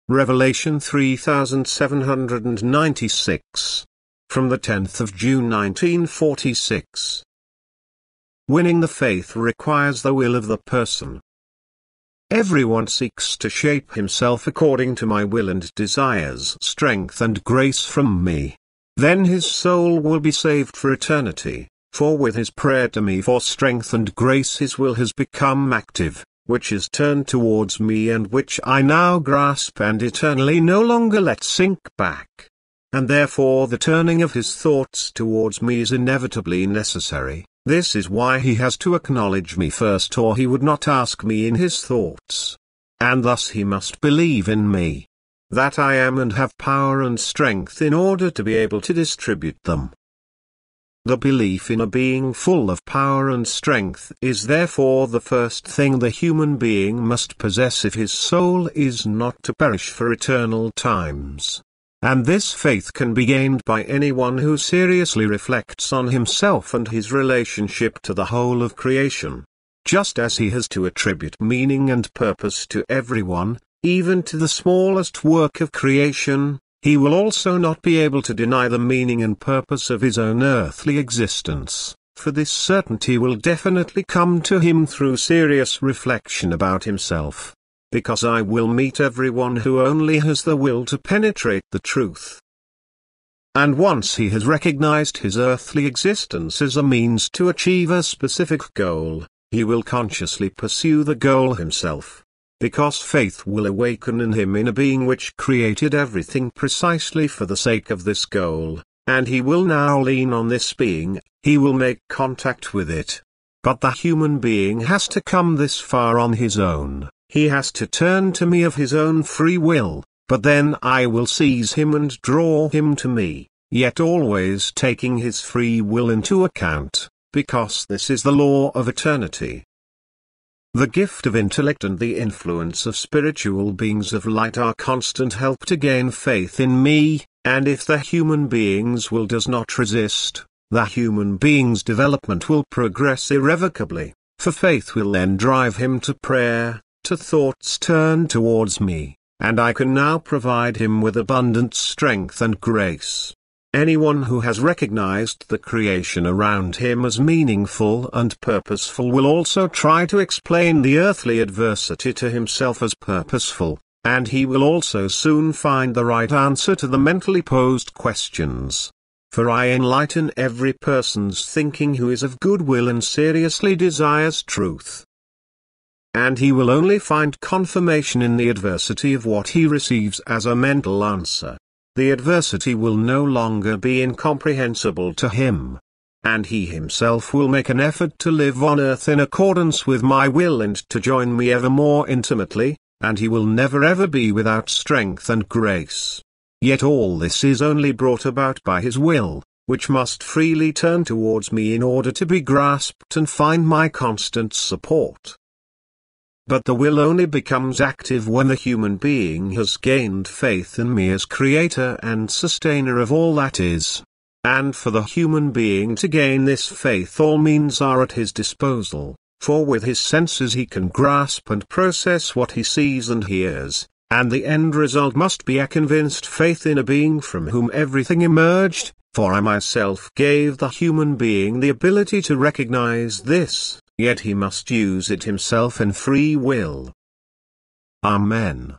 Revelation 3796. From the 10th of June 1946. Winning the faith requires the will of the person. Everyone seeks to shape himself according to my will and desires strength and grace from me. Then his soul will be saved for eternity, for with his prayer to me for strength and grace his will has become active, which is turned towards me and which I now grasp and eternally no longer let sink back. And therefore the turning of his thoughts towards me is inevitably necessary. This is why he has to acknowledge me first, or he would not ask me in his thoughts. And thus he must believe in me, that I am and have power and strength in order to be able to distribute them. The belief in a being full of power and strength is therefore the first thing the human being must possess if his soul is not to perish for eternal times. And this faith can be gained by anyone who seriously reflects on himself and his relationship to the whole of creation. Just as he has to attribute meaning and purpose to everyone, even to the smallest work of creation, he will also not be able to deny the meaning and purpose of his own earthly existence, for this certainty will definitely come to him through serious reflection about himself. Because I will meet everyone who only has the will to penetrate the truth. And once he has recognized his earthly existence as a means to achieve a specific goal, he will consciously pursue the goal himself. Because faith will awaken in him in a being which created everything precisely for the sake of this goal, and he will now lean on this being, he will make contact with it. But the human being has to come this far on his own. He has to turn to me of his own free will, but then I will seize him and draw him to me, yet always taking his free will into account, because this is the law of eternity. The gift of intellect and the influence of spiritual beings of light are constant help to gain faith in me, and if the human being's will does not resist, the human being's development will progress irrevocably, for faith will then drive him to prayer, to thoughts turned towards me, and I can now provide him with abundant strength and grace. Anyone who has recognized the creation around him as meaningful and purposeful will also try to explain the earthly adversity to himself as purposeful, and he will also soon find the right answer to the mentally posed questions. For I enlighten every person's thinking who is of good will and seriously desires truth. And he will only find confirmation in the adversity of what he receives as a mental answer. The adversity will no longer be incomprehensible to him. And he himself will make an effort to live on earth in accordance with my will and to join me ever more intimately, and he will never ever be without strength and grace. Yet all this is only brought about by his will, which must freely turn towards me in order to be grasped and find my constant support. But the will only becomes active when the human being has gained faith in me as creator and sustainer of all that is. And for the human being to gain this faith all means are at his disposal, for with his senses he can grasp and process what he sees and hears, and the end result must be a convinced faith in a being from whom everything emerged, for I myself gave the human being the ability to recognize this. Yet he must use it himself in free will. Amen.